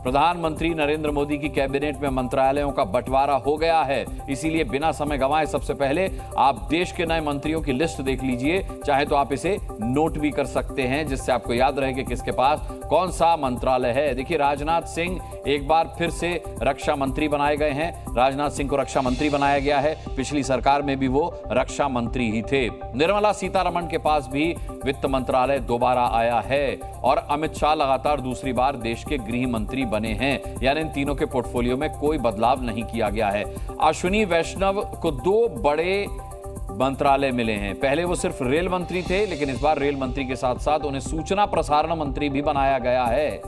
प्रधानमंत्री नरेंद्र मोदी की कैबिनेट में मंत्रालयों का बंटवारा हो गया है, इसीलिए बिना समय गंवाए सबसे पहले आप देश के नए मंत्रियों की लिस्ट देख लीजिए। चाहे तो आप इसे नोट भी कर सकते हैं, जिससे आपको याद रहे कि किसके पास कौन सा मंत्रालय है। देखिए, राजनाथ सिंह एक बार फिर से रक्षा मंत्री बनाए गए हैं। राजनाथ सिंह को रक्षा मंत्री बनाया गया है। पिछली सरकार में भी वो रक्षा मंत्री ही थे। निर्मला सीतारमण के पास भी वित्त मंत्रालय दोबारा आया है और अमित शाह लगातार दूसरी बार देश के गृह मंत्री बने हैं। यानी इन तीनों के पोर्टफोलियो में कोई बदलाव नहीं किया गया है। अश्विनी वैष्णव को 2 बड़े मंत्रालय मिले हैं। पहले वो सिर्फ रेल मंत्री थे, लेकिन इस बार रेल मंत्री के साथ साथ उन्हें सूचना प्रसारण मंत्री भी बनाया गया है।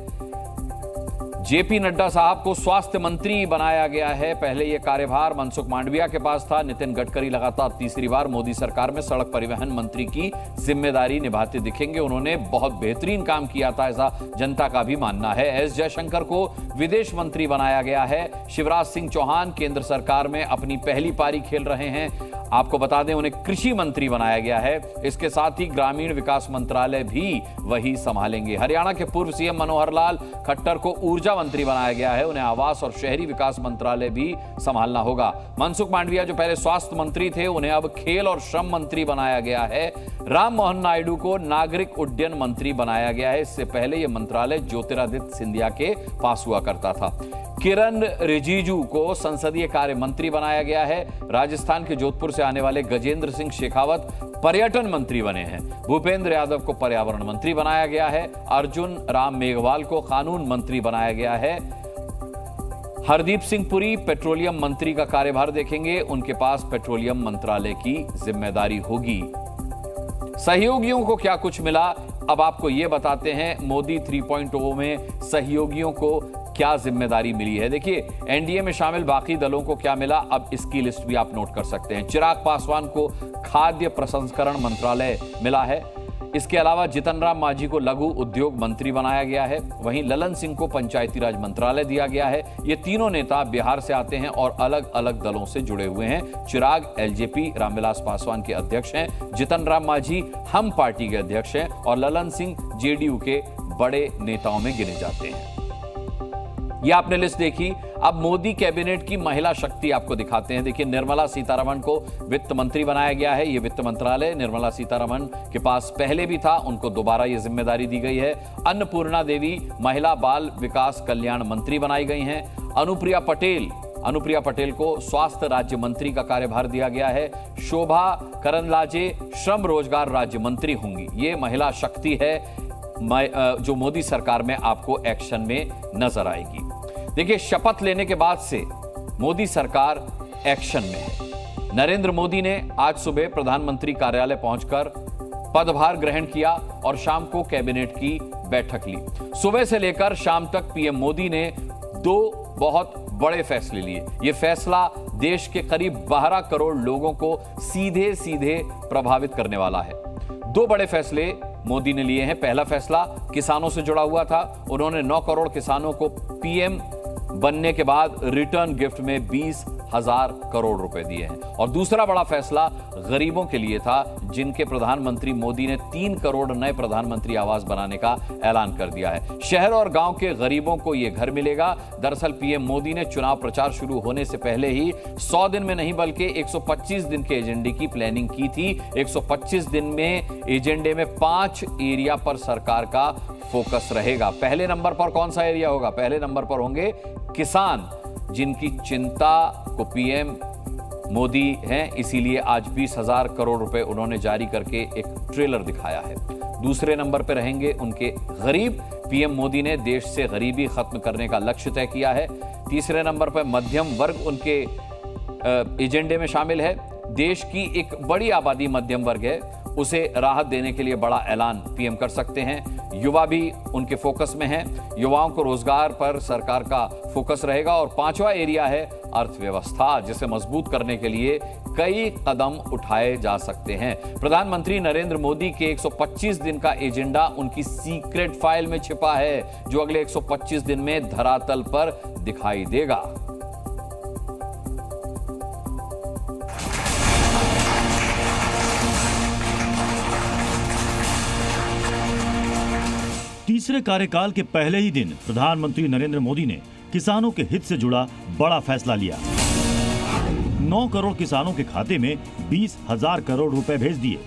जेपी नड्डा साहब को स्वास्थ्य मंत्री बनाया गया है। पहले यह कार्यभार मनसुख मांडविया के पास था। नितिन गडकरी लगातार तीसरी बार मोदी सरकार में सड़क परिवहन मंत्री की जिम्मेदारी निभाते दिखेंगे। उन्होंने बहुत बेहतरीन काम किया था, ऐसा जनता का भी मानना है। एस जयशंकर को विदेश मंत्री बनाया गया है। शिवराज सिंह चौहान केंद्र सरकार में अपनी पहली पारी खेल रहे हैं। आपको बता दें, उन्हें कृषि मंत्री बनाया गया है। इसके साथ ही ग्रामीण विकास मंत्रालय भी वही संभालेंगे। हरियाणा के पूर्व सीएम मनोहर लाल खट्टर को ऊर्जा मंत्री बनाया गया है। उन्हें आवास और शहरी विकास मंत्रालय भी संभालना होगा। मनसुख मांडविया जो पहले स्वास्थ्य मंत्री थे, उन्हें अब खेल और श्रम मंत्री बनाया गया है। राम मोहन नायडू को नागरिक उड्डयन मंत्री बनाया गया है। इससे पहले यह मंत्रालय ज्योतिरादित्य सिंधिया के पास हुआ करता था। किरण रिजिजू को संसदीय कार्य मंत्री बनाया गया है। राजस्थान के जोधपुर से आने वाले गजेंद्र सिंह शेखावत पर्यटन मंत्री बने हैं। भूपेंद्र यादव को पर्यावरण मंत्री बनाया गया है। अर्जुन राम मेघवाल को कानून मंत्री बनाया गया है। हरदीप सिंह पुरी पेट्रोलियम मंत्री का कार्यभार देखेंगे। उनके पास पेट्रोलियम मंत्रालय की जिम्मेदारी होगी। सहयोगियों को क्या कुछ मिला, अब आपको यह बताते हैं। मोदी 3.0 में सहयोगियों को क्या जिम्मेदारी मिली है। देखिए, एनडीए में शामिल बाकी दलों को क्या मिला, अब इसकी लिस्ट भी आप नोट कर सकते हैं। चिराग पासवान को खाद्य प्रसंस्करण मंत्रालय मिला है। इसके अलावा जितन राम मांझी को लघु उद्योग मंत्री बनाया गया है। वहीं ललन सिंह को पंचायती राज मंत्रालय दिया गया है। ये तीनों नेता बिहार से आते हैं और अलग अलग दलों से जुड़े हुए हैं। चिराग एलजेपी रामविलास पासवान के अध्यक्ष हैं। जितन राम मांझी हम पार्टी के अध्यक्ष हैं और ललन सिंह जेडीयू के बड़े नेताओं में गिने जाते हैं। ये आपने लिस्ट देखी। अब मोदी कैबिनेट की महिला शक्ति आपको दिखाते हैं। देखिए, निर्मला सीतारमण को वित्त मंत्री बनाया गया है। ये वित्त मंत्रालय निर्मला सीतारमण के पास पहले भी था, उनको दोबारा ये जिम्मेदारी दी गई है। अन्नपूर्णा देवी महिला बाल विकास कल्याण मंत्री बनाई गई हैं। अनुप्रिया पटेल को स्वास्थ्य राज्य मंत्री का कार्यभार दिया गया है। शोभा करंदलाजे श्रम रोजगार राज्य मंत्री होंगी। ये महिला शक्ति है जो मोदी सरकार में आपको एक्शन में नजर आएगी। देखिए, शपथ लेने के बाद से मोदी सरकार एक्शन में है। नरेंद्र मोदी ने आज सुबह प्रधानमंत्री कार्यालय पहुंचकर पदभार ग्रहण किया और शाम को कैबिनेट की बैठक ली। सुबह से लेकर शाम तक पीएम मोदी ने 2 बहुत बड़े फैसले लिए। यह फैसला देश के करीब 12 करोड़ लोगों को सीधे सीधे प्रभावित करने वाला है। 2 बड़े फैसले मोदी ने लिए हैं। पहला फैसला किसानों से जुड़ा हुआ था। उन्होंने 9 करोड़ किसानों को पीएम बनने के बाद रिटर्न गिफ्ट में 20,000 करोड़ रुपए दिए हैं। और दूसरा बड़ा फैसला गरीबों के लिए था, जिनके प्रधानमंत्री मोदी ने 3 करोड़ नए प्रधानमंत्री आवास बनाने का ऐलान कर दिया है। शहर और गांव के गरीबों को यह घर मिलेगा। दरअसल पीएम मोदी ने चुनाव प्रचार शुरू होने से पहले ही 100 दिन में नहीं बल्कि 125 दिन के एजेंडे की प्लानिंग की थी। 125 दिन में एजेंडे में 5 एरिया पर सरकार का फोकस रहेगा। पहले नंबर पर कौन सा एरिया होगा? पहले नंबर पर होंगे किसान, जिनकी चिंता को पीएम मोदी हैं, इसीलिए आज 20,000 करोड़ रुपए उन्होंने जारी करके एक ट्रेलर दिखाया है। दूसरे नंबर पर रहेंगे उनके गरीब। पीएम मोदी ने देश से गरीबी खत्म करने का लक्ष्य तय किया है। तीसरे नंबर पर मध्यम वर्ग उनके एजेंडे में शामिल है। देश की एक बड़ी आबादी मध्यम वर्ग है, उसे राहत देने के लिए बड़ा ऐलान पीएम कर सकते हैं। युवा भी उनके फोकस में हैं। युवाओं को रोजगार पर सरकार का फोकस रहेगा। और 5वां एरिया है अर्थव्यवस्था, जिसे मजबूत करने के लिए कई कदम उठाए जा सकते हैं। प्रधानमंत्री नरेंद्र मोदी के 125 दिन का एजेंडा उनकी सीक्रेट फाइल में छिपा है, जो अगले 125 दिन में धरातल पर दिखाई देगा। तीसरे कार्यकाल के पहले ही दिन प्रधानमंत्री नरेंद्र मोदी ने किसानों के हित से जुड़ा बड़ा फैसला लिया। 9 करोड़ किसानों के खाते में 20,000 करोड़ रुपए भेज दिए।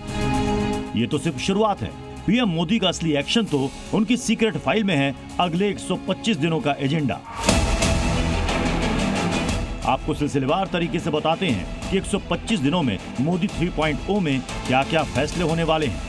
ये तो सिर्फ शुरुआत है। पीएम मोदी का असली एक्शन तो उनकी सीक्रेट फाइल में है। अगले 125 दिनों का एजेंडा आपको सिलसिलेवार तरीके से बताते हैं कि 125 दिनों में मोदी 3.0 में क्या क्या फैसले होने वाले हैं।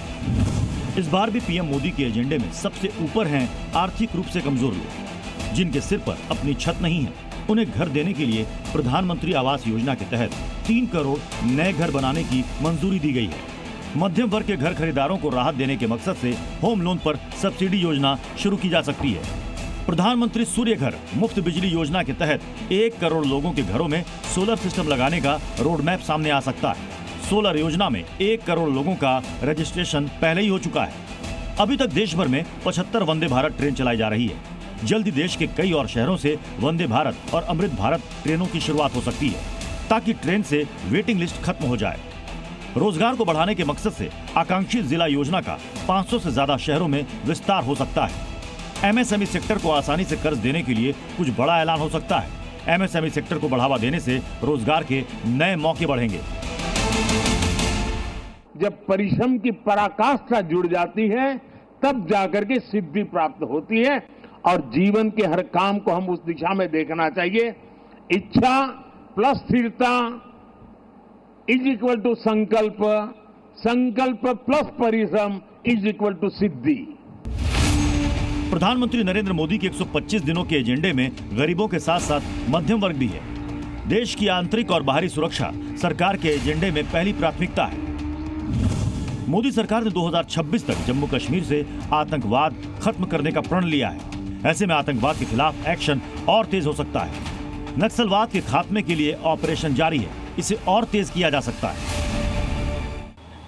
इस बार भी पीएम मोदी के एजेंडे में सबसे ऊपर हैं आर्थिक रूप से कमजोर लोग, जिनके सिर पर अपनी छत नहीं है। उन्हें घर देने के लिए प्रधानमंत्री आवास योजना के तहत 3 करोड़ नए घर बनाने की मंजूरी दी गई है। मध्यम वर्ग के घर खरीदारों को राहत देने के मकसद से होम लोन पर सब्सिडी योजना शुरू की जा सकती है। प्रधानमंत्री सूर्य घर मुफ्त बिजली योजना के तहत 1 करोड़ लोगों के घरों में सोलर सिस्टम लगाने का रोड मैप सामने आ सकता है। सोलर योजना में 1 करोड़ लोगों का रजिस्ट्रेशन पहले ही हो चुका है। अभी तक देश भर में 75 वंदे भारत ट्रेन चलाई जा रही है। जल्दी देश के कई और शहरों से वंदे भारत और अमृत भारत ट्रेनों की शुरुआत हो सकती है, ताकि ट्रेन से वेटिंग लिस्ट खत्म हो जाए। रोजगार को बढ़ाने के मकसद से आकांक्षी जिला योजना का 500 से ज्यादा शहरों में विस्तार हो सकता है। एमएसएमई सेक्टर को आसानी से कर्ज देने के लिए कुछ बड़ा ऐलान हो सकता है। एमएसएमई सेक्टर को बढ़ावा देने से रोजगार के नए मौके बढ़ेंगे। जब परिश्रम की पराकाष्ठा जुड़ जाती है तब जाकर के सिद्धि प्राप्त होती है, और जीवन के हर काम को हम उस दिशा में देखना चाहिए। इच्छा प्लस स्थिरता इज इक्वल टू संकल्प, संकल्प प्लस परिश्रम इज इक्वल टू सिद्धि। प्रधानमंत्री नरेंद्र मोदी के 125 दिनों के एजेंडे में गरीबों के साथ साथ मध्यम वर्ग भी है। देश की आंतरिक और बाहरी सुरक्षा सरकार के एजेंडे में पहली प्राथमिकता है। मोदी सरकार ने 2026 तक जम्मू कश्मीर से आतंकवाद खत्म करने का प्रण लिया है। ऐसे में आतंकवाद के खिलाफ एक्शन और तेज हो सकता है। नक्सलवाद के खात्मे के लिए ऑपरेशन जारी है, इसे और तेज किया जा सकता है।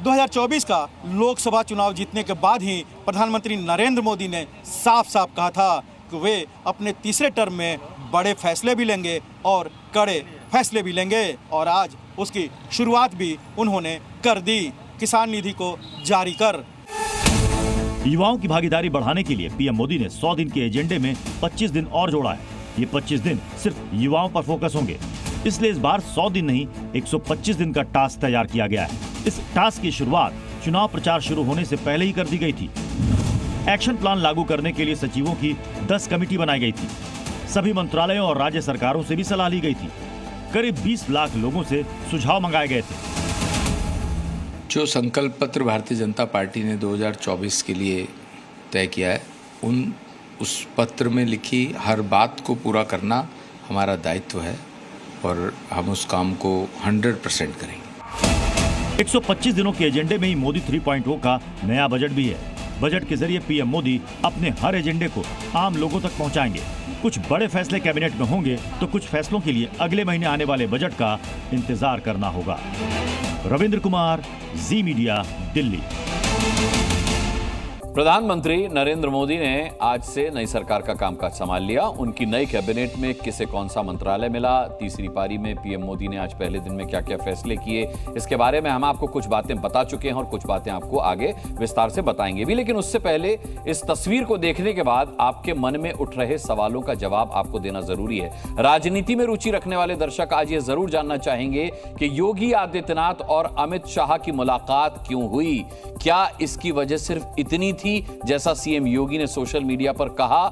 2024 का लोकसभा चुनाव जीतने के बाद ही प्रधानमंत्री नरेंद्र मोदी ने साफ साफ कहा था कि वे अपने तीसरे टर्म में बड़े फैसले भी लेंगे और कड़े फैसले भी लेंगे, और आज उसकी शुरुआत भी उन्होंने कर दी, किसान निधि को जारी कर। युवाओं की भागीदारी बढ़ाने के लिए पीएम मोदी ने 100 दिन के एजेंडे में 25 दिन और जोड़ा है। ये 25 दिन सिर्फ युवाओं पर फोकस होंगे, इसलिए इस बार 100 दिन नहीं 125 दिन का टास्क तैयार किया गया है। इस टास्क की शुरुआत चुनाव प्रचार शुरू होने से पहले ही कर दी गई थी। एक्शन प्लान लागू करने के लिए सचिवों की 10 कमेटी बनाई गई थी। सभी मंत्रालयों और राज्य सरकारों से भी सलाह ली गई थी। करीब 20 लाख लोगों से सुझाव मंगाए गए थे। जो संकल्प पत्र भारतीय जनता पार्टी ने 2024 के लिए तय किया है, उस पत्र में लिखी हर बात को पूरा करना हमारा दायित्व है और हम उस काम को 100% करेंगे। 125 दिनों के एजेंडे में ही मोदी 3.0 का नया बजट भी है। बजट के जरिए पीएम मोदी अपने हर एजेंडे को आम लोगों तक पहुंचाएंगे। कुछ बड़े फैसले कैबिनेट में होंगे तो कुछ फैसलों के लिए अगले महीने आने वाले बजट का इंतजार करना होगा। रविंद्र कुमार, जी मीडिया, दिल्ली। प्रधानमंत्री नरेंद्र मोदी ने आज से नई सरकार का कामकाज संभाल लिया। उनकी नई कैबिनेट में किसे कौन सा मंत्रालय मिला, तीसरी पारी में पीएम मोदी ने आज पहले दिन में क्या क्या फैसले किए, इसके बारे में हम आपको कुछ बातें बता चुके हैं और कुछ बातें आपको आगे विस्तार से बताएंगे भी। लेकिन उससे पहले इस तस्वीर को देखने के बाद आपके मन में उठ रहे सवालों का जवाब आपको देना जरूरी है। राजनीति में रुचि रखने वाले दर्शक आज ये जरूर जानना चाहेंगे कि योगी आदित्यनाथ और अमित शाह की मुलाकात क्यों हुई। क्या इसकी वजह सिर्फ इतनी थी जैसा सीएम योगी ने सोशल मीडिया पर कहा?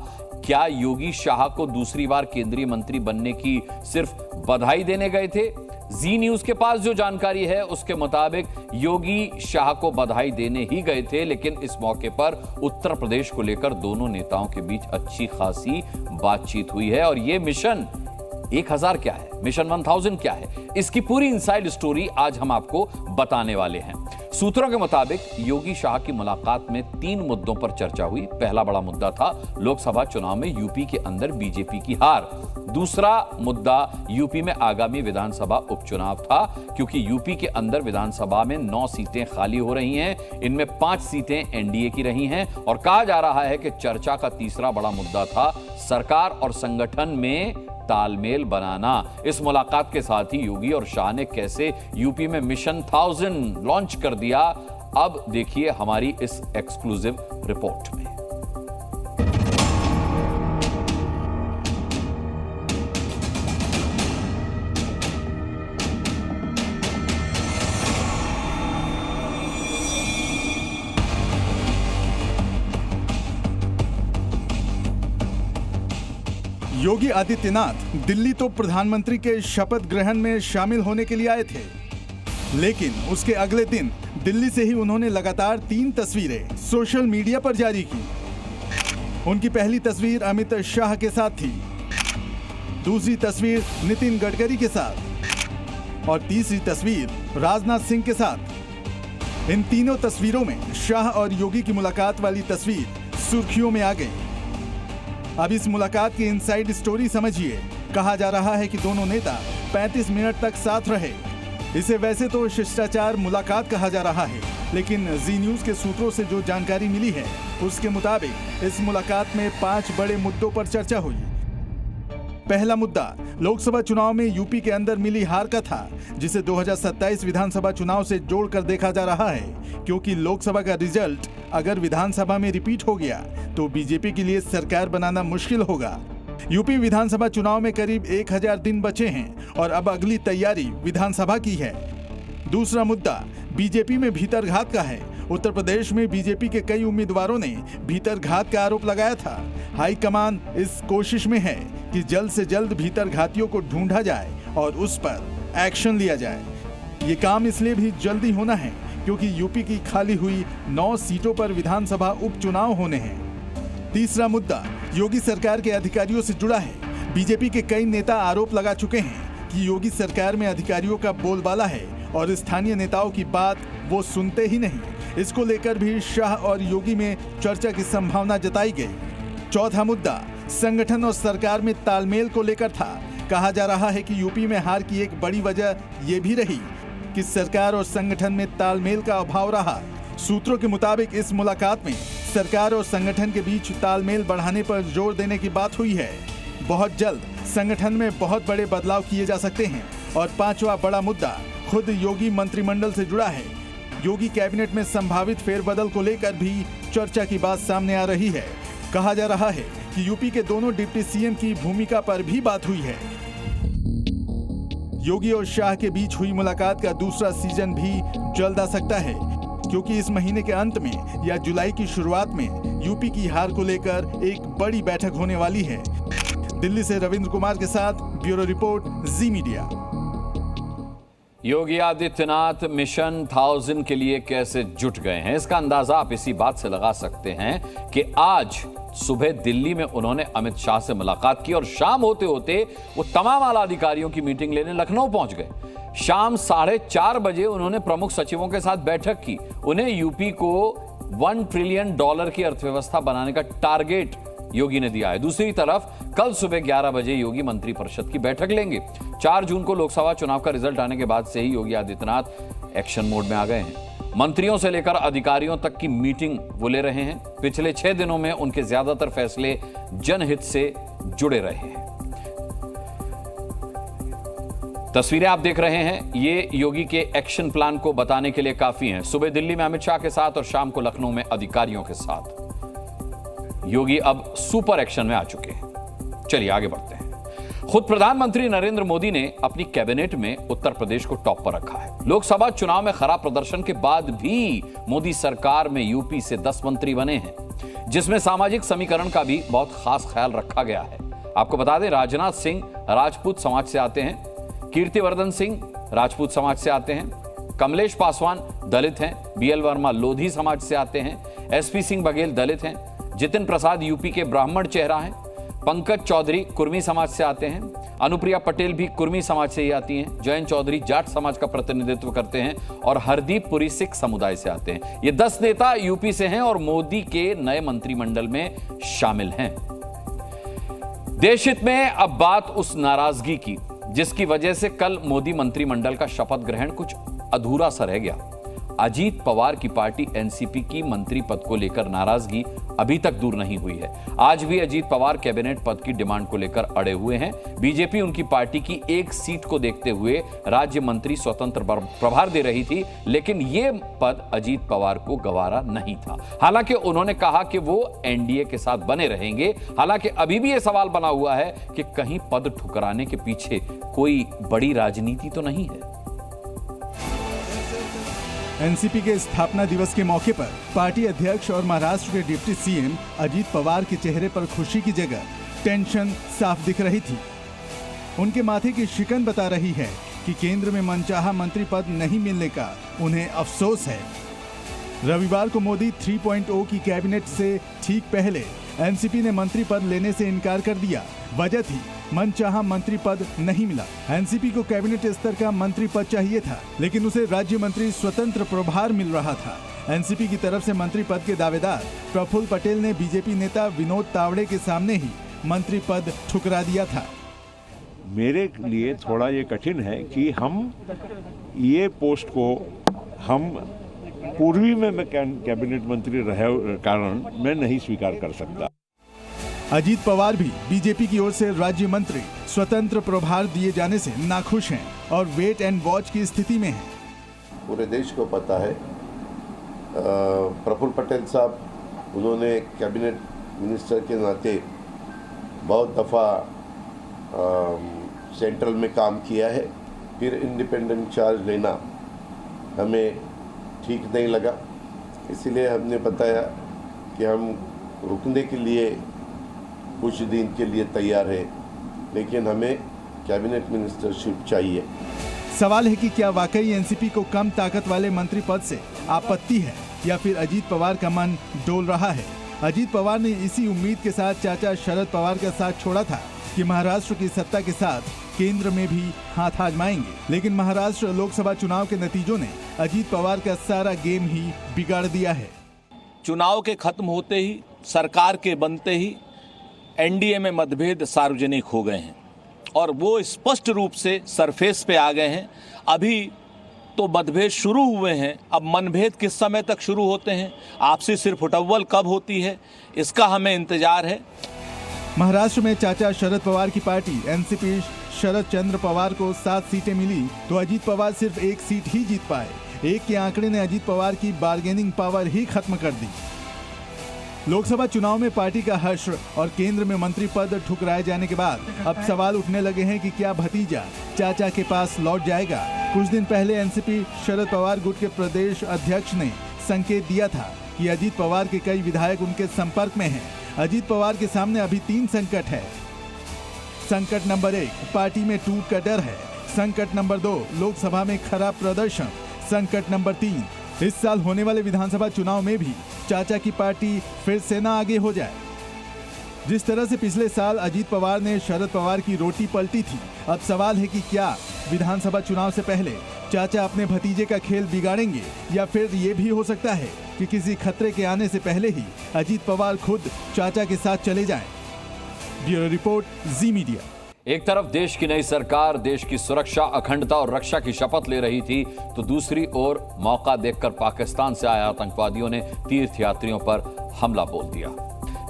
क्या योगी शाह को दूसरी बार केंद्रीय मंत्री बनने की सिर्फ बधाई देने गए थे? जी न्यूज के पास जो जानकारी है उसके मुताबिक योगी शाह को बधाई देने ही गए थे, लेकिन इस मौके पर उत्तर प्रदेश को लेकर दोनों नेताओं के बीच अच्छी खासी बातचीत हुई है। और यह मिशन 1000 क्या है, मिशन 1000 क्या है, इसकी पूरी इनसाइड स्टोरी आज हम आपको बताने वाले हैं। सूत्रों के मुताबिक योगी शाह की मुलाकात में 3 मुद्दों पर चर्चा हुई। पहला बड़ा मुद्दा था लोकसभा चुनाव में यूपी के अंदर बीजेपी की हार। दूसरा मुद्दा यूपी में आगामी विधानसभा उपचुनाव था, क्योंकि यूपी के अंदर विधानसभा में 9 सीटें खाली हो रही हैं। इनमें 5 सीटें एनडीए की रही हैं। और कहा जा रहा है कि चर्चा का तीसरा बड़ा मुद्दा था सरकार और संगठन में तालमेल बनाना। इस मुलाकात के साथ ही योगी और शाह ने कैसे यूपी में मिशन 1000 लॉन्च कर दिया, अब देखिए हमारी इस एक्सक्लूसिव रिपोर्ट में। योगी आदित्यनाथ दिल्ली तो प्रधानमंत्री के शपथ ग्रहण में शामिल होने के लिए आए थे, लेकिन उसके अगले दिन दिल्ली से ही उन्होंने लगातार 3 तस्वीरें सोशल मीडिया पर जारी की। उनकी पहली तस्वीर अमित शाह के साथ थी, दूसरी तस्वीर नितिन गडकरी के साथ और तीसरी तस्वीर राजनाथ सिंह के साथ। इन तीनों तस्वीरों में शाह और योगी की मुलाकात वाली तस्वीर सुर्खियों में आ गई। अब इस मुलाकात की इनसाइड स्टोरी समझिए। कहा जा रहा है कि दोनों नेता 35 मिनट तक साथ रहे। इसे वैसे तो शिष्टाचार मुलाकात कहा जा रहा है, लेकिन जी न्यूज के सूत्रों से जो जानकारी मिली है उसके मुताबिक इस मुलाकात में 5 बड़े मुद्दों पर चर्चा हुई। पहला मुद्दा लोकसभा चुनाव में यूपी के अंदर मिली हार का था, जिसे 2027 विधानसभा चुनाव से जोड़कर देखा जा रहा है, क्योंकि लोकसभा का रिजल्ट अगर विधानसभा में रिपीट हो गया तो बीजेपी के लिए सरकार बनाना मुश्किल होगा। यूपी विधानसभा चुनाव में करीब 1000 दिन बचे हैं और अब अगली तैयारी विधानसभा की है। दूसरा मुद्दा बीजेपी में भीतरघात का है। उत्तर प्रदेश में बीजेपी के कई उम्मीदवारों ने भीतरघात का आरोप लगाया था। हाईकमान इस कोशिश में है कि जल्द से जल्द भीतरघातियों को ढूंढा जाए और उस पर एक्शन लिया जाए। ये काम इसलिए भी जल्दी होना है क्योंकि यूपी की खाली हुई 9 सीटों पर विधानसभा उपचुनाव होने हैं। तीसरा मुद्दा योगी सरकार के अधिकारियों से जुड़ा है। बीजेपी के कई नेता आरोप लगा चुके हैं कि योगी सरकार में अधिकारियों का बोलबाला है और स्थानीय नेताओं की बात वो सुनते ही नहीं। इसको लेकर भी शाह और योगी में चर्चा की संभावना जताई गई। चौथा मुद्दा संगठन और सरकार में तालमेल को लेकर था। कहा जा रहा है कि यूपी में हार की एक बड़ी वजह ये भी रही कि सरकार और संगठन में तालमेल का अभाव रहा। सूत्रों के मुताबिक इस मुलाकात में सरकार और संगठन के बीच तालमेल बढ़ाने पर जोर देने की बात हुई है। बहुत जल्द संगठन में बहुत बड़े बदलाव किए जा सकते हैं। और पांचवा बड़ा मुद्दा खुद योगी मंत्रिमंडल से जुड़ा है। योगी कैबिनेट में संभावित फेरबदल को लेकर भी चर्चा की बात सामने आ रही है। कहा जा रहा है कि यूपी के दोनों डिप्टी सीएम की भूमिका पर भी बात हुई है। योगी और शाह के बीच हुई मुलाकात का दूसरा सीजन भी जल्द आ सकता है, क्योंकि इस महीने के अंत में या जुलाई की शुरुआत में यूपी की हार को लेकर एक बड़ी बैठक होने वाली है। दिल्ली से रविंद्र कुमार के साथ ब्यूरो रिपोर्ट, जी मीडिया। योगी आदित्यनाथ मिशन 1000 के लिए कैसे जुट गए हैं, इसका अंदाजा आप इसी बात से लगा सकते हैं कि आज सुबह दिल्ली में उन्होंने अमित शाह से मुलाकात की और शाम होते होते वो तमाम आला अधिकारियों की मीटिंग लेने लखनऊ पहुंच गए। शाम 4:30 बजे उन्होंने प्रमुख सचिवों के साथ बैठक की। उन्हें यूपी को $1 ट्रिलियन की अर्थव्यवस्था बनाने का टारगेट योगी ने दिया है। दूसरी तरफ कल सुबह 11 बजे योगी मंत्रिपरिषद की बैठक लेंगे। 4 जून को लोकसभा चुनाव का रिजल्ट आने के बाद से ही योगी आदित्यनाथ एक्शन मोड में आ गए हैं। मंत्रियों से लेकर अधिकारियों तक की मीटिंग वो ले रहे हैं। पिछले 6 दिनों में उनके ज्यादातर फैसले जनहित से जुड़े रहे हैं। तस्वीरें आप देख रहे हैं, ये योगी के एक्शन प्लान को बताने के लिए काफी हैं। सुबह दिल्ली में अमित शाह के साथ और शाम को लखनऊ में अधिकारियों के साथ। योगी अब सुपर एक्शन में आ चुके हैं। चलिए आगे बढ़ते हैं। खुद प्रधानमंत्री नरेंद्र मोदी ने अपनी कैबिनेट में उत्तर प्रदेश को टॉप पर रखा है। लोकसभा चुनाव में खराब प्रदर्शन के बाद भी मोदी सरकार में यूपी से 10 मंत्री बने हैं, जिसमें सामाजिक समीकरण का भी बहुत खास ख्याल रखा गया है। आपको बता दें, राजनाथ सिंह राजपूत समाज से आते हैं, कीर्तिवर्धन सिंह राजपूत समाज से आते हैं, कमलेश पासवान दलित हैं, बीएल वर्मा लोधी समाज से आते हैं, एसपी सिंह बघेल दलित हैं, जितिन प्रसाद यूपी के ब्राह्मण चेहरा हैं, पंकज चौधरी कुर्मी समाज से आते हैं, अनुप्रिया पटेल भी कुर्मी समाज से ही आती हैं, जयंत चौधरी जाट समाज का प्रतिनिधित्व करते हैं और हरदीप पुरी सिख समुदाय से आते हैं। ये 10 नेता यूपी से हैं और मोदी के नए मंत्रिमंडल में शामिल हैं। देशहित में अब बात उस नाराजगी की जिसकी वजह से कल मोदी मंत्रिमंडल का शपथ ग्रहण कुछ अधूरा सा रह गया। अजीत पवार की पार्टी एनसीपी की मंत्री पद को लेकर नाराजगी अभी तक दूर नहीं हुई है। आज भी अजीत पवार कैबिनेट पद की डिमांड को लेकर अड़े हुए हैं। बीजेपी उनकी पार्टी की एक सीट को देखते हुए राज्य मंत्री स्वतंत्र प्रभार दे रही थी, लेकिन यह पद अजीत पवार को गवारा नहीं था। हालांकि उन्होंने कहा कि वो एनडीए के साथ बने रहेंगे। हालांकि अभी भी यह सवाल बना हुआ है कि कहीं पद ठुकराने के पीछे कोई बड़ी राजनीति तो नहीं है। एनसीपी के स्थापना दिवस के मौके पर पार्टी अध्यक्ष और महाराष्ट्र के डिप्टी सीएम अजीत पवार के चेहरे पर खुशी की जगह टेंशन साफ दिख रही थी। उनके माथे की शिकन बता रही है कि केंद्र में मनचाहा मंत्री पद नहीं मिलने का उन्हें अफसोस है। रविवार को मोदी 3.0 की कैबिनेट से ठीक पहले एनसीपी ने मंत्री पद लेने से इनकार कर दिया। वजह थी मनचाहा मंत्री पद नहीं मिला। एनसीपी को कैबिनेट स्तर का मंत्री पद चाहिए था, लेकिन उसे राज्य मंत्री स्वतंत्र प्रभार मिल रहा था। एनसीपी की तरफ से मंत्री पद के दावेदार प्रफुल्ल पटेल ने बीजेपी नेता विनोद तावड़े के सामने ही मंत्री पद ठुकरा दिया था। मेरे लिए थोड़ा ये कठिन है कि हम ये पोस्ट को हम पूर्वी में मैं कैबिनेट मंत्री रहे कारण मैं नहीं स्वीकार कर सकता। अजीत पवार भी बीजेपी की ओर से राज्य मंत्री स्वतंत्र प्रभार दिए जाने से नाखुश हैं और वेट एंड वॉच की स्थिति में हैं। पूरे देश को पता है प्रफुल्ल पटेल साहब, उन्होंने कैबिनेट मिनिस्टर के नाते बहुत दफ़ा सेंट्रल में काम किया है। फिर इंडिपेंडेंट चार्ज लेना हमें ठीक नहीं लगा, इसलिए हमने बताया कि हम रुकने के लिए कुछ दिन के लिए तैयार है, लेकिन हमें कैबिनेट मिनिस्टरशिप चाहिए। सवाल है कि क्या वाकई एनसीपी को कम ताकत वाले मंत्री पद से आपत्ति है या फिर अजीत पवार का मन डोल रहा है। अजीत पवार ने इसी उम्मीद के साथ चाचा शरद पवार का साथ छोड़ा था कि महाराष्ट्र की सत्ता के साथ केंद्र में भी हाथ आजमाएंगे, लेकिन महाराष्ट्र लोकसभा चुनाव के नतीजों ने अजीत पवार का सारा गेम ही बिगाड़ दिया है। चुनाव के खत्म होते ही, सरकार के बनते ही एनडीए में मतभेद सार्वजनिक हो गए हैं और वो स्पष्ट रूप से सरफेस पे आ गए हैं। अभी तो मतभेद शुरू हुए हैं, अब मनभेद किस समय तक शुरू होते हैं, आपसी सिर्फ उठव्वल कब होती है, इसका हमें इंतजार है। महाराष्ट्र में चाचा शरद पवार की पार्टी एनसीपी शरद चंद्र पवार को 7 सीटें मिली तो अजीत पवार सिर्फ 1 सीट ही जीत पाए। एक के आंकड़े ने अजीत पवार की बार्गेनिंग पावर ही खत्म कर दी। लोकसभा चुनाव में पार्टी का हर्ष और केंद्र में मंत्री पद ठुकराए जाने के बाद अब सवाल उठने लगे हैं कि क्या भतीजा चाचा के पास लौट जाएगा। कुछ दिन पहले एनसीपी शरद पवार गुट के प्रदेश अध्यक्ष ने संकेत दिया था कि अजीत पवार के कई विधायक उनके संपर्क में हैं। अजीत पवार के सामने अभी 3 संकट है। संकट नंबर 1, पार्टी में टूट का डर है। संकट नंबर 2, लोकसभा में खराब प्रदर्शन। संकट नंबर 3, इस साल होने वाले विधानसभा चुनाव में भी चाचा की पार्टी फिर से ना आगे हो जाए। जिस तरह से पिछले साल अजीत पवार ने शरद पवार की रोटी पलटी थी, अब सवाल है कि क्या विधानसभा चुनाव से पहले चाचा अपने भतीजे का खेल बिगाड़ेंगे या फिर ये भी हो सकता है कि किसी खतरे के आने से पहले ही अजीत पवार खुद चाचा के साथ चले जाएं। ब्यूरो रिपोर्ट, जी मीडिया। एक तरफ देश की नई सरकार देश की सुरक्षा, अखंडता और रक्षा की शपथ ले रही थी, तो दूसरी ओर मौका देखकर पाकिस्तान से आए आतंकवादियों ने तीर्थयात्रियों पर हमला बोल दिया।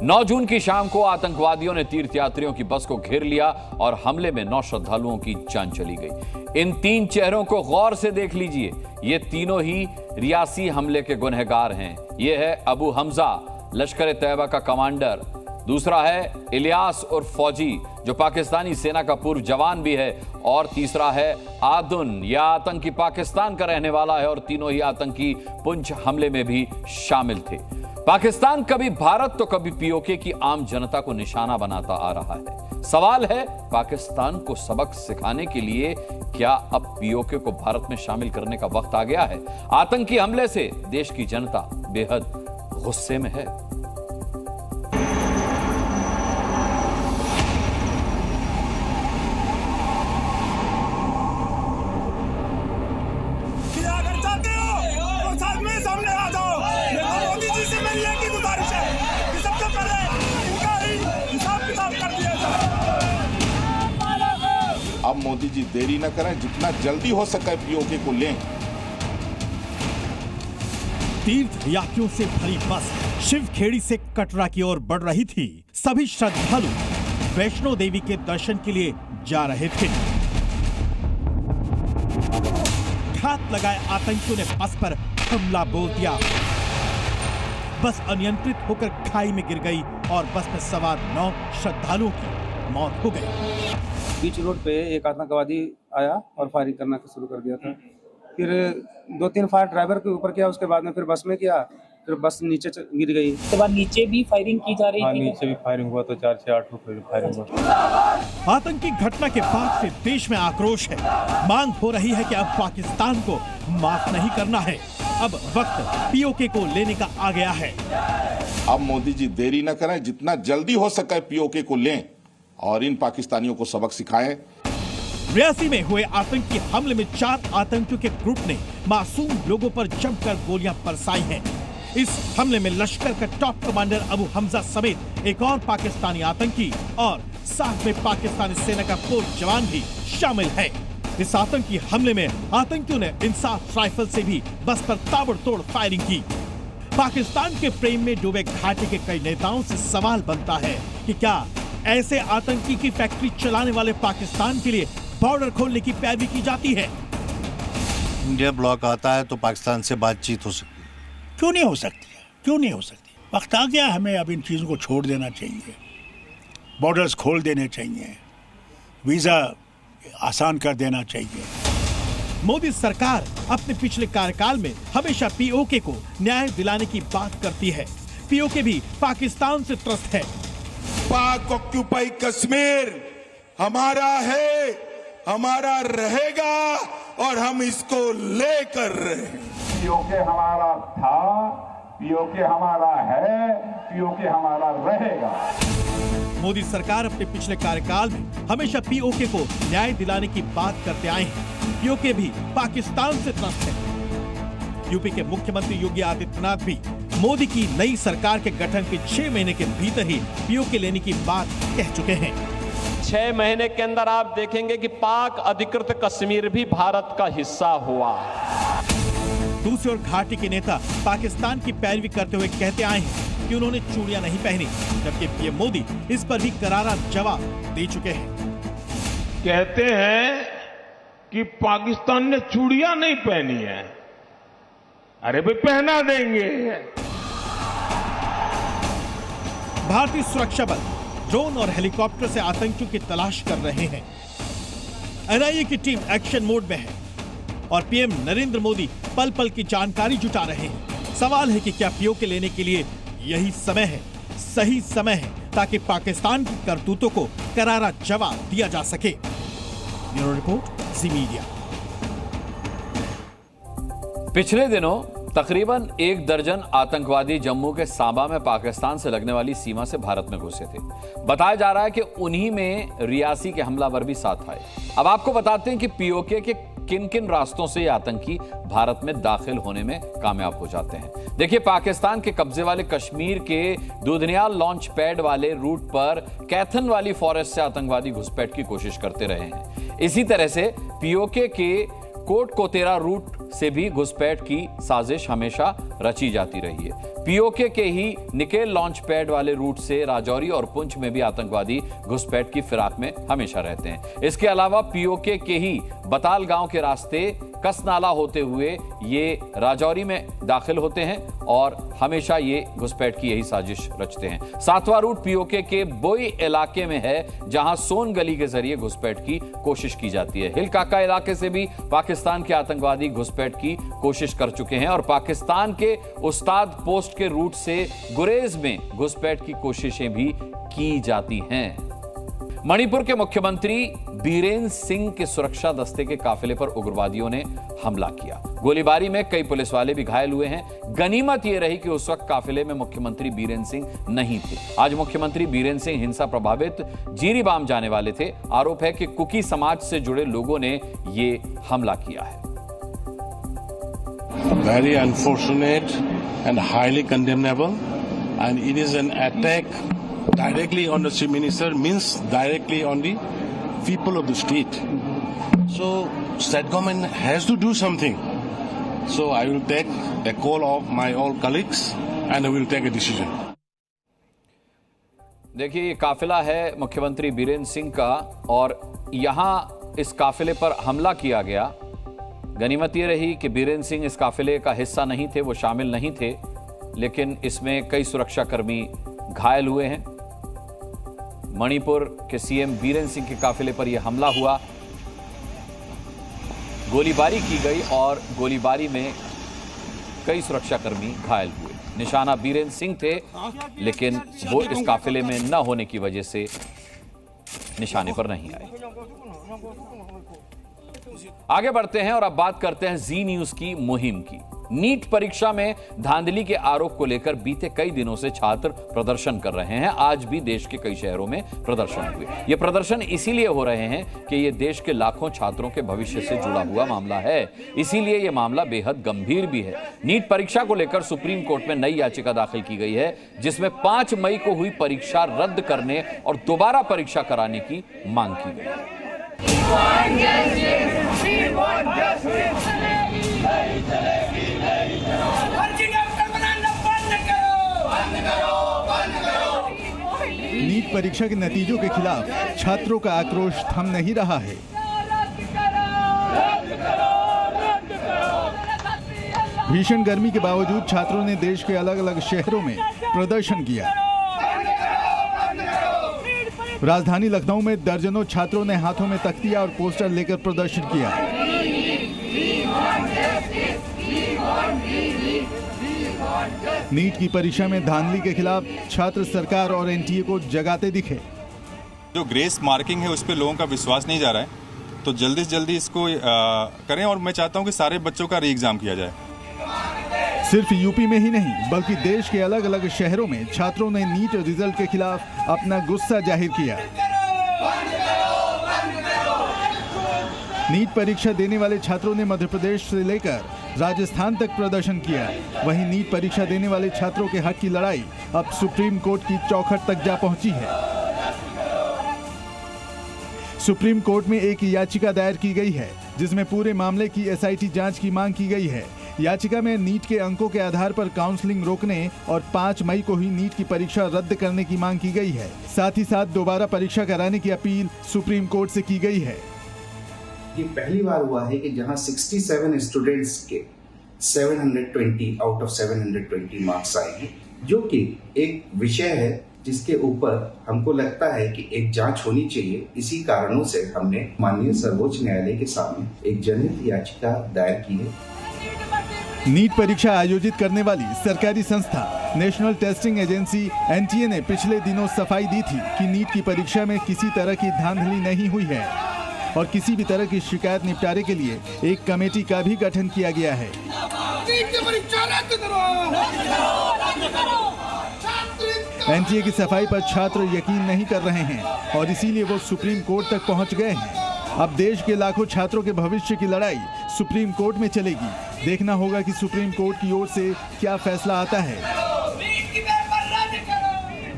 9 जून की शाम को आतंकवादियों ने तीर्थयात्रियों की बस को घेर लिया और हमले में 9 श्रद्धालुओं की जान चली गई। इन 3 चेहरों को गौर से देख लीजिए, ये तीनों ही रियासी हमले के गुनहगार हैं। ये है अबू हमजा, लश्कर तैयबा का कमांडर। दूसरा है इलियास उर्फ फौजी, जो पाकिस्तानी सेना का पूर्व जवान भी है। और तीसरा है आदुन, यह आतंकी पाकिस्तान का रहने वाला है और तीनों ही आतंकी पुंछ हमले में भी शामिल थे। पाकिस्तान कभी भारत तो कभी पीओके की आम जनता को निशाना बनाता आ रहा है। सवाल है, पाकिस्तान को सबक सिखाने के लिए क्या अब पीओके को भारत में शामिल करने का वक्त आ गया है? आतंकी हमले से देश की जनता बेहद गुस्से में है। अब मोदी जी देरी न करें, जितना जल्दी हो सके पीओके को लें। तीर्थ यात्रियों से भरी बस शिवखेड़ी से कटरा की ओर बढ़ रही थी। सभी श्रद्धालु वैष्णो देवी के दर्शन के लिए जा रहे थे। घात लगाए आतंकियों ने बस पर हमला बोल दिया। बस अनियंत्रित होकर खाई में गिर गई और बस में सवार 9 श्रद्धालुओं की मौत हो गई। बीच रोड पे एक आतंकवादी आया और फायरिंग करना शुरू कर दिया था। फिर 2-3 फायर ड्राइवर के ऊपर किया, उसके बाद में फिर बस में किया, फिर बस नीचे गिर गई। उसके बाद नीचे भी फायरिंग की जा रही हाँ, थी। नीचे भी फायरिंग हुआ तो 4 से 8 फायरिंग हुआ। आतंकी घटना के बाद से देश में आक्रोश है। मांग हो रही है कि अब पाकिस्तान को माफ नहीं करना है। अब वक्त पीओके को लेने का आ गया है। अब मोदी जी देरी न करें, जितना जल्दी हो सके पीओके को लें और इन पाकिस्तानियों को सबक सिखाएं। रियासी में हुए आतंकी हमले में 4 आतंकियों के ग्रुप ने मासूम लोगों पर जमकर गोलियां बरसाई हैं। इस हमले में लश्कर का टॉप कमांडर अबू हमजा समेत एक और पाकिस्तानी आतंकी और साथ में पाकिस्तानी सेना का फोर्स जवान भी शामिल है। इस आतंकी हमले में आतंकियों ने इंसाफ राइफल से भी बस पर ताबड़तोड़ फायरिंग की। पाकिस्तान के प्रेम में डूबे घाटी के कई नेताओं से सवाल बनता है कि क्या ऐसे आतंकी की फैक्ट्री चलाने वाले पाकिस्तान के लिए बॉर्डर खोलने की पैरवी की जाती है? इंडिया ब्लॉक आता है तो पाकिस्तान से बातचीत हो सकती है। क्यों नहीं हो सकती है? क्यों नहीं हो सकती? वक्त आ गया, हमें अब इन चीज़ों को छोड़ देना चाहिए। बॉर्डर्स खोल देने चाहिए, वीज़ा आसान कर देना चाहिए। मोदी सरकार अपने पिछले कार्यकाल में हमेशा पीओके को न्याय दिलाने की बात करती है। पीओके भी पाकिस्तान से त्रस्त है। पाक ऑक्यूपाई कश्मीर हमारा है, हमारा रहेगा और हम इसको लेकर रहे। पीओके हमारा था, पीओके हमारा है, पीओके हमारा रहेगा। मोदी सरकार अपने पिछले कार्यकाल में हमेशा पीओके को न्याय दिलाने की बात करते आए हैं। पीओके भी पाकिस्तान से त्रस्त है। यूपी के मुख्यमंत्री योगी आदित्यनाथ भी मोदी की नई सरकार के गठन के 6 महीने के भीतर ही पीओके लेने की बात कह चुके हैं। 6 महीने के अंदर आप देखेंगे कि पाक अधिकृत कश्मीर भी भारत का हिस्सा हुआ। दूसरी ओर घाटी के नेता पाकिस्तान की पैरवी करते हुए कहते आए हैं कि उन्होंने चूड़ियां नहीं पहनी, जबकि पीएम मोदी इस पर भी करारा जवाब दे चुके हैं। कहते हैं कि पाकिस्तान ने चूड़ियां नहीं पहनी है। अरे भाई पहना देंगे। भारतीय सुरक्षा बल ड्रोन और हेलीकॉप्टर से आतंकियों की तलाश कर रहे हैं। एनआईए की टीम एक्शन मोड में है और पीएम नरेंद्र मोदी पल पल की जानकारी जुटा रहे हैं। सवाल है कि क्या पीओके लेने के लिए यही समय है, सही समय है, ताकि पाकिस्तान की करतूतों को करारा जवाब दिया जा सके। ब्यूरो रिपोर्ट, जी मीडिया। पिछले दिनों तकरीबन 1 दर्जन आतंकवादी जम्मू के सांबा में पाकिस्तान से लगने वाली सीमा से भारत में घुसे थे। बताया जा रहा है कि उन्हीं में रियासी के हमलावर भी साथ आए। अब आपको बताते हैं कि पीओके के किन किन रास्तों से ये आतंकी भारत में दाखिल होने में कामयाब हो जाते हैं। देखिए, पाकिस्तान के कब्जे वाले कश्मीर के दुधनियाल लॉन्च पैड वाले रूट पर कैथन वाली फॉरेस्ट से आतंकवादी घुसपैठ की कोशिश करते रहे हैं। इसी तरह से पीओके के कोट कोतेरा रूट से भी घुसपैठ की साजिश हमेशा रची जाती रही है। पीओके के ही निकेल लॉन्च पैड वाले रूट से राजौरी और पुंछ में भी आतंकवादी घुसपैठ की फिराक में हमेशा रहते हैं। इसके अलावा पीओके के ही बताल गांव के रास्ते कसनाला होते हुए ये राजौरी में दाखिल होते हैं और हमेशा ये घुसपैठ की यही साजिश रचते हैं। 7वां रूट पीओके के बोई इलाके में है, जहां सोन गली के जरिए घुसपैठ की कोशिश की जाती है। हिल काका इलाके से भी पाकिस्तान के आतंकवादी घुसपैठ की कोशिश कर चुके हैं और पाकिस्तान के उस्ताद पोस्ट के रूट से गुरेज में घुसपैठ की कोशिशें भी की जाती हैं। मणिपुर के मुख्यमंत्री बीरेन सिंह के सुरक्षा दस्ते के काफिले पर उग्रवादियों ने हमला किया। गोलीबारी में कई पुलिस वाले भी घायल हुए हैं। गनीमत यह रही कि उस वक्त काफिले में मुख्यमंत्री बीरेन सिंह नहीं थे। आज मुख्यमंत्री बीरेन सिंह हिंसा प्रभावित जीरीबाम जाने वाले थे। आरोप है कि कुकी समाज से जुड़े लोगों ने ये हमला किया है। Very unfortunate and highly condemnable, and it is an attack directly on the Chief Minister, means directly on the people of the state. So state government has to do something. So I will take a call of my all colleagues and I will take a decision. देखिए, ये काफिला है मुख्यमंत्री बीरेन सिंह का और यहां इस काफिले पर हमला किया गया। गनीमत ये रही कि बीरेन सिंह इस काफिले का हिस्सा नहीं थे, वो शामिल नहीं थे, लेकिन इसमें कई सुरक्षाकर्मी घायल हुए हैं। मणिपुर के सीएम बीरेन सिंह के काफिले पर यह हमला हुआ, गोलीबारी की गई और गोलीबारी में कई सुरक्षाकर्मी घायल हुए। निशाना बीरेंद्र सिंह थे, लेकिन वो इस काफिले में न होने की वजह से निशाने पर नहीं आए। आगे बढ़ते हैं और अब बात करते हैं जी न्यूज की मुहिम की। नीट परीक्षा में धांधली के आरोप को लेकर बीते कई दिनों से छात्र प्रदर्शन कर रहे हैं। आज भी देश के कई शहरों में प्रदर्शन हुए। ये प्रदर्शन इसीलिए हो रहे हैं कि ये देश के लाखों छात्रों के भविष्य से जुड़ा हुआ मामला है, इसीलिए ये मामला बेहद गंभीर भी है। नीट परीक्षा को लेकर सुप्रीम कोर्ट में नई याचिका दाखिल की गई है, जिसमें 5 मई को हुई परीक्षा रद्द करने और दोबारा परीक्षा कराने की मांग की गई है। नीट परीक्षा के नतीजों के खिलाफ छात्रों का आक्रोश थम नहीं रहा है। भीषण गर्मी के बावजूद छात्रों ने देश के अलग अलग शहरों में प्रदर्शन किया। राजधानी लखनऊ में दर्जनों छात्रों ने हाथों में तख्तियां और पोस्टर लेकर प्रदर्शन किया। नीट की परीक्षा में धांधली के खिलाफ छात्र सरकार और एनटीए को जगाते दिखे। जो ग्रेस मार्किंग है उस पर लोगों का विश्वास नहीं जा रहा है, तो जल्दी से जल्दी इसको करें और मैं चाहता हूं कि सारे बच्चों का री एग्जाम किया जाए। सिर्फ यूपी में ही नहीं बल्कि देश के अलग अलग शहरों में छात्रों ने नीट रिजल्ट के खिलाफ अपना गुस्सा जाहिर किया। नीट परीक्षा देने वाले छात्रों ने मध्य प्रदेश से लेकर राजस्थान तक प्रदर्शन किया। वहीं नीट परीक्षा देने वाले छात्रों के हक की लड़ाई अब सुप्रीम कोर्ट की चौखट तक जा पहुंची है। सुप्रीम कोर्ट में एक याचिका दायर की गई है, जिसमें पूरे मामले की एसआईटी जांच की मांग की गई है। याचिका में नीट के अंकों के आधार पर काउंसलिंग रोकने और 5 मई को ही नीट की परीक्षा रद्द करने की मांग की गई है। साथ ही साथ दोबारा परीक्षा कराने की अपील सुप्रीम कोर्ट से की गई है। ये पहली बार हुआ है कि जहां 67 स्टूडेंट्स के 720 आउट ऑफ 720 मार्क्स आए हैं, जो कि एक विषय है जिसके ऊपर हमको लगता है कि एक जांच होनी चाहिए। इसी कारणों से हमने माननीय सर्वोच्च न्यायालय के सामने एक जनहित याचिका दायर की है। नीट परीक्षा आयोजित करने वाली सरकारी संस्था नेशनल टेस्टिंग एजेंसी एनटीए ने पिछले दिनों सफाई दी थी कि नीट की परीक्षा में किसी तरह की धांधली नहीं हुई है और किसी भी तरह की शिकायत निपटारे के लिए एक कमेटी का भी गठन किया गया है। एनटीए की सफाई पर छात्र यकीन नहीं कर रहे हैं और इसीलिए वो सुप्रीम कोर्ट तक पहुंच गए हैं। अब देश के लाखों छात्रों के भविष्य की लड़ाई सुप्रीम कोर्ट में चलेगी। देखना होगा कि सुप्रीम कोर्ट की ओर से क्या फैसला आता है।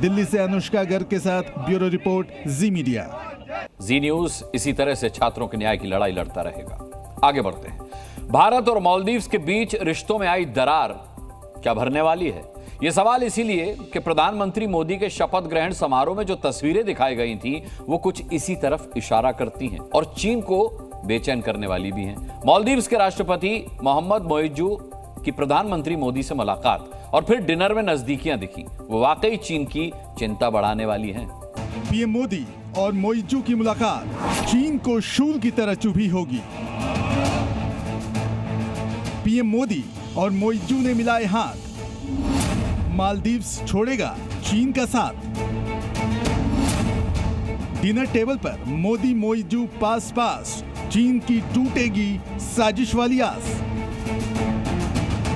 दिल्ली से अनुष्का गर्ग के साथ ब्यूरो रिपोर्ट, जी मीडिया। जी न्यूज इसी तरह से छात्रों के न्याय की लड़ाई लड़ता रहेगा। आगे बढ़ते हैं। भारत और मालदीव्स के बीच रिश्तों में आई दरार क्या भरने वाली है? यह सवाल इसीलिए कि प्रधानमंत्री मोदी के शपथ ग्रहण समारोह में जो तस्वीरें दिखाई गई थी वो कुछ इसी तरफ इशारा करती हैं और चीन को बेचैन करने वाली भी हैं। मालदीव्स के राष्ट्रपति मोहम्मद मोइज्जू की प्रधानमंत्री मोदी से मुलाकात और फिर डिनर में नजदीकियां दिखी, वो वाकई चीन की चिंता बढ़ाने वाली हैं। पीएम मोदी और मोइज्जू की मुलाकात चीन को शूल की तरह चुभी होगी। पीएम मोदी और मोइज्जू ने मिलाए हाथ। मालदीव्स छोड़ेगा चीन का साथ। डिनर टेबल पर मोदी मोइज्जू पास पास, चीन की टूटेगी साजिश वाली आस।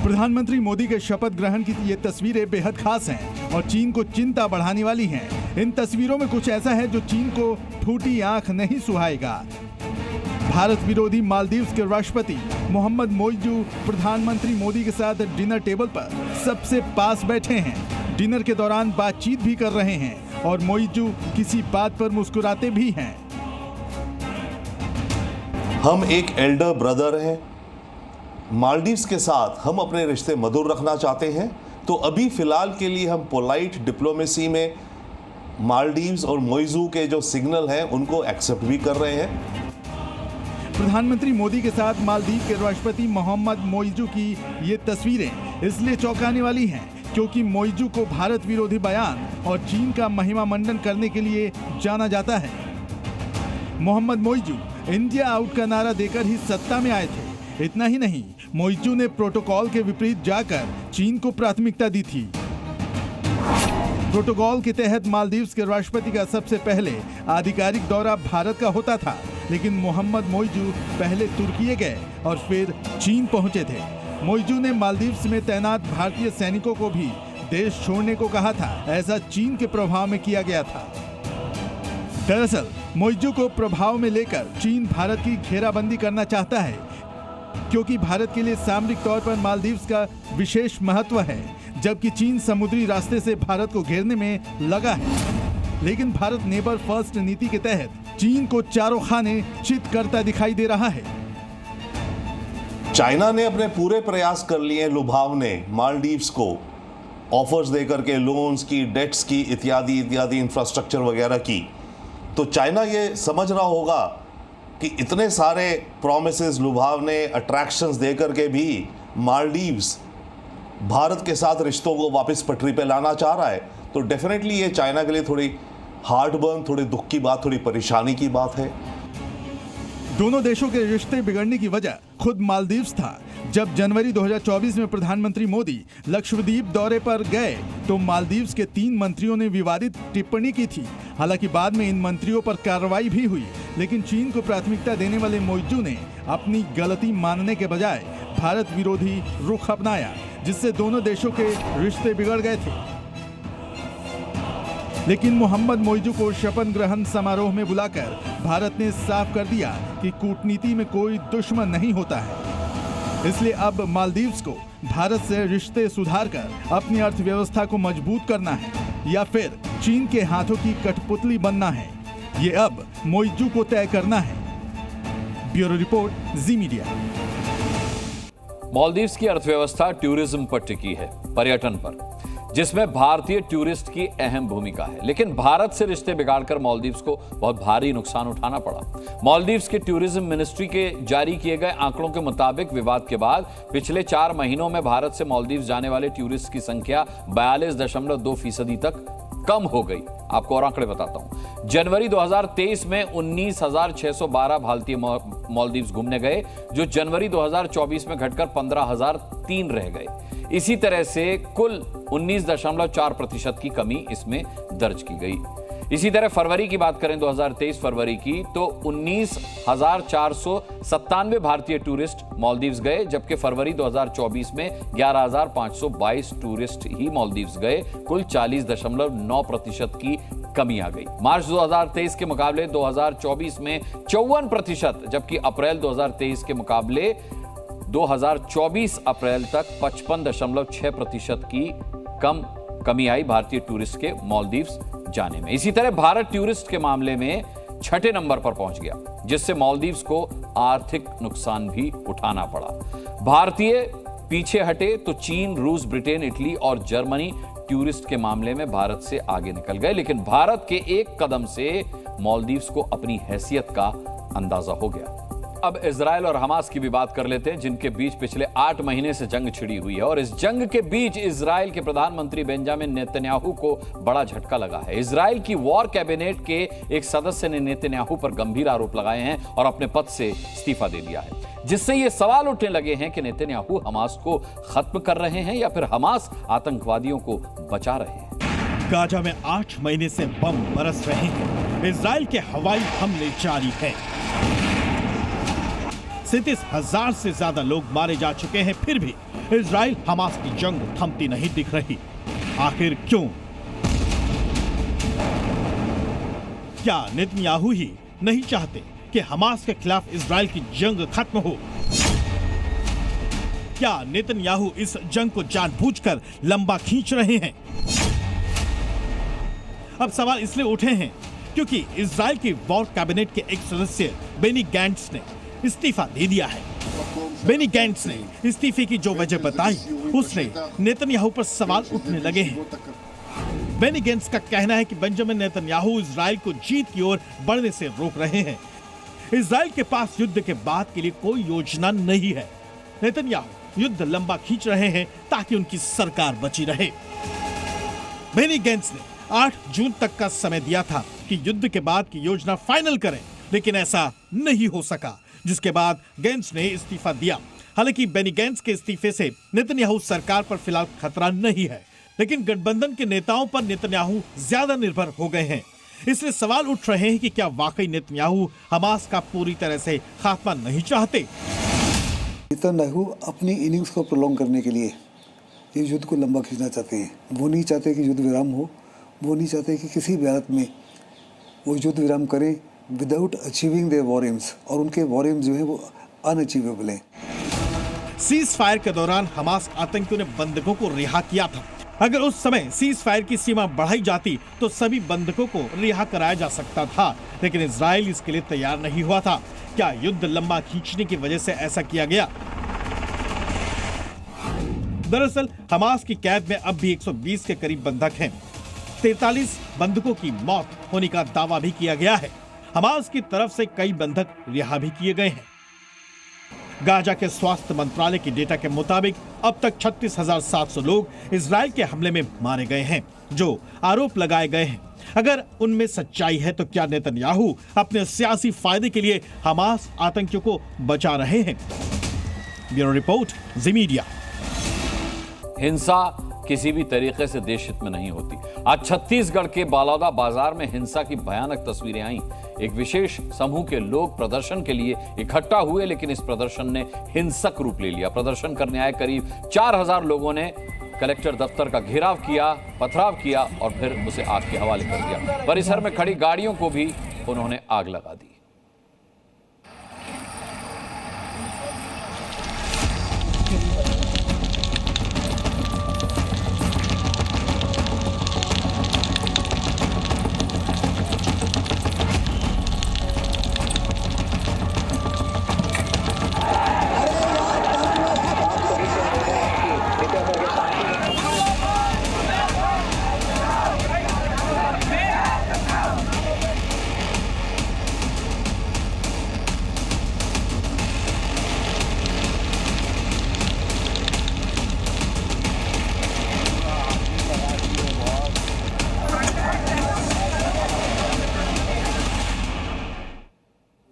प्रधानमंत्री मोदी के शपथ ग्रहण की ये तस्वीरें बेहद खास हैं और चीन को चिंता बढ़ाने वाली हैं। इन तस्वीरों में कुछ ऐसा है जो चीन को फूटी आंख नहीं सुहाएगा। भारत विरोधी मालदीव्स के राष्ट्रपति मोहम्मद मोइज्जू प्रधानमंत्री मोदी के साथ डिनर टेबल पर सबसे पास बैठे हैं। डिनर के दौरान बातचीत भी कर रहे हैं और मोइज्जू किसी बात पर मुस्कुराते भी हैं। हम एक एल्डर ब्रदर हैं। मालदीव्स के साथ हम अपने रिश्ते मधुर रखना चाहते हैं, तो अभी फिलहाल के लिए हम पोलाइट डिप्लोमेसी में मालदीव्स और मोइज्जू के जो सिग्नल हैं उनको एक्सेप्ट भी कर रहे हैं। प्रधानमंत्री मोदी के साथ मालदीव के राष्ट्रपति मोहम्मद मोइज्जू की ये तस्वीरें इसलिए चौंकाने वाली हैं क्योंकि मोइज्जू को भारत विरोधी बयान और चीन का महिमा मंडन करने के लिए जाना जाता है। मोहम्मद मोइज्जू इंडिया आउट का नारा देकर ही सत्ता में आए थे। इतना ही नहीं, मोइजू ने प्रोटोकॉल के विपरीत जाकर चीन को प्राथमिकता दी थी। प्रोटोकॉल के तहत मालदीव्स के राष्ट्रपति का सबसे पहले आधिकारिक दौरा भारत का होता था, लेकिन मोहम्मद मोइजू पहले तुर्की गए और फिर चीन पहुंचे थे। मोइजू ने मालदीव्स में तैनात भारतीय सैनिकों को भी देश छोड़ने को कहा था। ऐसा चीन के प्रभाव में किया गया था। दरअसल मोइजू को प्रभाव में लेकर चीन भारत की घेराबंदी करना चाहता है, क्योंकि भारत के लिए सामरिक तौर पर मालदीव्स का विशेष महत्व है, जबकि चीन समुद्री रास्ते से भारत को घेरने में लगा है। लेकिन भारत नेबर फर्स्ट नीति के तहत चीन को चारों खाने चित करता दिखाई दे रहा है। चाइना ने अपने पूरे प्रयास कर लिए लुभावने मालदीव्स को ऑफर्स देकर के, लोन्स की, डेट्स की, इत्यादि इत्यादि, इंफ्रास्ट्रक्चर वगैरह की। तो चाइना ये समझ रहा होगा कि इतने सारे प्रॉमिसेस, लुभावने, अट्रैक्शंस देकर के भी मालदीव्स भारत के साथ रिश्तों को वापस पटरी पे लाना चाह रहा है, तो डेफिनेटली ये चाइना के लिए थोड़ी हार्ट बर्न, थोड़ी दुख की बात, थोड़ी परेशानी की बात है। दोनों देशों के रिश्ते बिगड़ने की वजह खुद मालदीव्स था। जब जनवरी 2024 में प्रधानमंत्री मोदी लक्षद्वीप दौरे पर गए तो मालदीव्स के 3 मंत्रियों ने विवादित टिप्पणी की थी। हालांकि बाद में इन मंत्रियों पर कार्रवाई भी हुई, लेकिन चीन को प्राथमिकता देने वाले मोइजू ने अपनी गलती मानने के बजाय भारत विरोधी रुख अपनाया, जिससे दोनों देशों के रिश्ते बिगड़ गए थे। लेकिन मोहम्मद मोइजू को शपथ ग्रहण समारोह में बुलाकर भारत ने साफ कर दिया कि कूटनीति में कोई दुश्मन नहीं होता है। इसलिए अब मालदीव्स को भारत से रिश्ते सुधारकर अपनी अर्थव्यवस्था को मजबूत करना है या फिर चीन के हाथों की कठपुतली बनना है, ये अब मोइजू को तय करना है। ब्यूरो रिपोर्ट, जी मीडिया। मालदीव्स की अर्थव्यवस्था टूरिज्म पर टिकी है, पर्यटन पर, जिसमें भारतीय टूरिस्ट की अहम भूमिका है। लेकिन भारत से रिश्ते बिगाड़कर मालदीव्स को बहुत भारी नुकसान उठाना पड़ा। मालदीव्स के टूरिज्म मिनिस्ट्री के जारी किए गए आंकड़ों के मुताबिक विवाद के बाद पिछले 4 महीनों में भारत से मालदीव्स जाने वाले टूरिस्ट की संख्या 42.2% तक कम हो गई। आपको और आंकड़े बताता हूं। जनवरी 2023 में 19,612 भारतीय मालदीव्स घूमने गए, जो जनवरी 2024 में घटकर 15,003 रह गए। इसी तरह से कुल 19.4% की कमी इसमें दर्ज की गई। इसी तरह फरवरी की बात करें, 2023 फरवरी की, तो 19,497 भारतीय टूरिस्ट मालदीव्स गए, जबकि फरवरी 2024 में 11,522 टूरिस्ट ही मालदीव्स गए। कुल 40.9% की कमी आ गई। मार्च 2023 के मुकाबले 2024 में 54%, जबकि अप्रैल 2023 के मुकाबले 2024 अप्रैल तक 55.6% की कमी आई भारतीय टूरिस्ट के मालदीव्स जाने में। इसी तरह भारत टूरिस्ट के मामले में 6ठे नंबर पर पहुंच गया, जिससे मालदीव्स को आर्थिक नुकसान भी उठाना पड़ा। भारतीय पीछे हटे तो चीन, रूस, ब्रिटेन, इटली और जर्मनी टूरिस्ट के मामले में भारत से आगे निकल गए। लेकिन भारत के एक कदम से मालदीव्स को अपनी हैसियत का अंदाजा हो गया। अब इजराइल और हमास की भी बात कर लेते हैं, जिनके बीच पिछले 8 महीने से जंग छिड़ी हुई है। और इस जंग के बीच इजराइल के प्रधानमंत्री बेंजामिन नेतन्याहू को बड़ा झटका लगा है। इजराइल की वॉर कैबिनेट के एक सदस्य ने नेतन्याहू पर गंभीर आरोप लगाए हैं और अपने पद से इस्तीफा दे दिया है, जिससे ये सवाल उठने लगे हैं कि नेतन्याहू हमास को खत्म कर रहे हैं या फिर हमास आतंकवादियों को बचा रहे हैं। गाजा में 8 महीने से बम बरस रहे हैं। इजराइल के हवाई हमले जारी है। 37,000 से ज्यादा लोग मारे जा चुके हैं, फिर भी इजराइल हमास की जंग थमती नहीं दिख रही। आखिर क्यों? क्या नेतन्याहू ही नहीं चाहते कि हमास के खिलाफ इजराइल की जंग खत्म हो? क्या नेतन्याहू इस जंग को जानबूझकर लंबा खींच रहे हैं? अब सवाल इसलिए उठे हैं क्योंकि इजराइल की वॉर कैबिनेट के एक सदस्य बेनी गैंट्स ने इस्तीफा दे दिया है। बेनी गैंट्स ने इस्तीफे की जो वजह बताई, उसने नेतन्याहू पर सवाल उठने लगे हैं। बेनी गैंट्स का कहना है कि बेंजामिन नेतन्याहू इजराइल को जीत की ओर बढ़ने से रोक रहे हैं। इजराइल के पास युद्ध के बाद के लिए कोई योजना नहीं है। नेतन्याहू युद्ध लंबा खींच रहे हैं ताकि उनकी सरकार बची रहे। बेनी गैंट्स ने 8 जून तक का समय दिया था कि युद्ध के बाद की योजना फाइनल करें, लेकिन ऐसा नहीं हो सका, जिसके बाद गैंट्स ने इस्तीफा दिया। हालांकि बेनी गैंट्स के इस्तीफे से नेतन्याहू सरकार पर फिलहाल खतरा नहीं है, लेकिन गठबंधन के नेताओं पर नेतन्याहू ज्यादा निर्भर हो गए हैं। इसलिए सवाल उठ रहे हैं कि क्या वाकई नेतन्याहू हमास का पूरी तरह से खात्मा नहीं चाहते। नेतन्याहू अपनी इनिंग्स को प्रोलॉन्ग करने के लिए ये युद्ध को लंबा खींचना चाहते हैं। वो नहीं चाहते कि युद्ध विराम हो, वो नहीं चाहते कि किसी भी हालत में वो युद्ध विराम करें without achieving their war AIIMS, और उनके वॉर एम्स जो है वो अनअचीवेबल हैं। सीज फायर के दौरान हमास आतंकियों ने बंधकों को रिहा किया था। अगर उस समय सीज फायर की सीमा बढ़ाई जाती तो सभी बंधकों को रिहा कराया जा सकता था, लेकिन इजराइल इसके लिए तैयार नहीं हुआ था। क्या युद्ध लंबा खींचने की वजह से ऐसा किया गया? दरअसल हमास की कैद में अब भी 120 के करीब बंधक हैं। 43 बंधकों की मौत होने का दावा भी किया गया है। हमास की तरफ से कई बंधक रिहा भी किए गए हैं। गाजा के स्वास्थ्य मंत्रालय की डेटा के मुताबिक अब तक 36,700 लोग इजराइल के हमले में मारे गए हैं, जो आरोप लगाए गए हैं। अगर उनमें सच्चाई है तो क्या नेतन्याहू अपने सियासी फायदे के लिए हमास आतंकियों को बचा रहे हैं? ब्यूरो रिपोर्ट, जी मीडिया। हिंसा किसी भी तरीके से देश हित में नहीं होती। आज छत्तीसगढ़ के बालौदा बाजार में हिंसा की भयानक तस्वीरें आईं। एक विशेष समूह के लोग प्रदर्शन के लिए इकट्ठा हुए, लेकिन इस प्रदर्शन ने हिंसक रूप ले लिया। प्रदर्शन करने आए करीब 4,000 लोगों ने कलेक्टर दफ्तर का घेराव किया, पथराव किया और फिर उसे आग के हवाले कर दिया। परिसर में खड़ी गाड़ियों को भी उन्होंने आग लगा दी।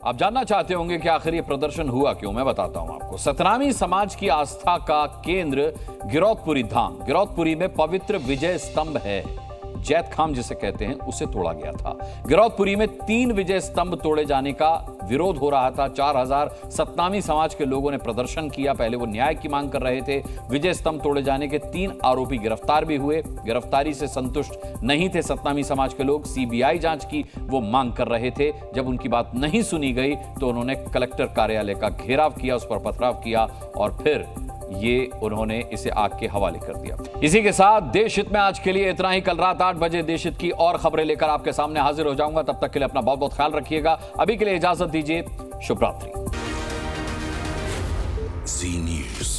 आप जानना चाहते होंगे कि आखिर ये प्रदर्शन हुआ क्यों, मैं बताता हूं आपको। सतनामी समाज की आस्था का केंद्र गिरौदपुरी धाम, गिरौदपुरी में पवित्र विजय स्तंभ है, जैत खाम जिसे कहते हैं, उसे तोड़ा गया था। गिरौदपुरी में 3 विजय स्तंभ तोड़े जाने का विरोध हो रहा था। 4,000 सतनामी समाज के लोगों ने प्रदर्शन किया। पहले वो न्याय की मांग कर रहे थे। विजय स्तंभ तोड़े जाने के 3 आरोपी गिरफ्तार भी हुए। गिरफ्तारी से संतुष्ट नहीं थे सतनामी समाज के लोग। सीबीआई जांच की वो मांग कर रहे थे। जब उनकी बात नहीं सुनी गई तो उन्होंने कलेक्टर कार्यालय का घेराव किया, उस पर पथराव किया और फिर ये उन्होंने इसे आग के हवाले कर दिया। इसी के साथ देश हित में आज के लिए इतना ही। कल रात 8 बजे देश हित की और खबरें लेकर आपके सामने हाजिर हो जाऊंगा। तब तक के लिए अपना बहुत बहुत ख्याल रखिएगा। अभी के लिए इजाजत दीजिए। शुभ रात्रि। जी न्यूज़।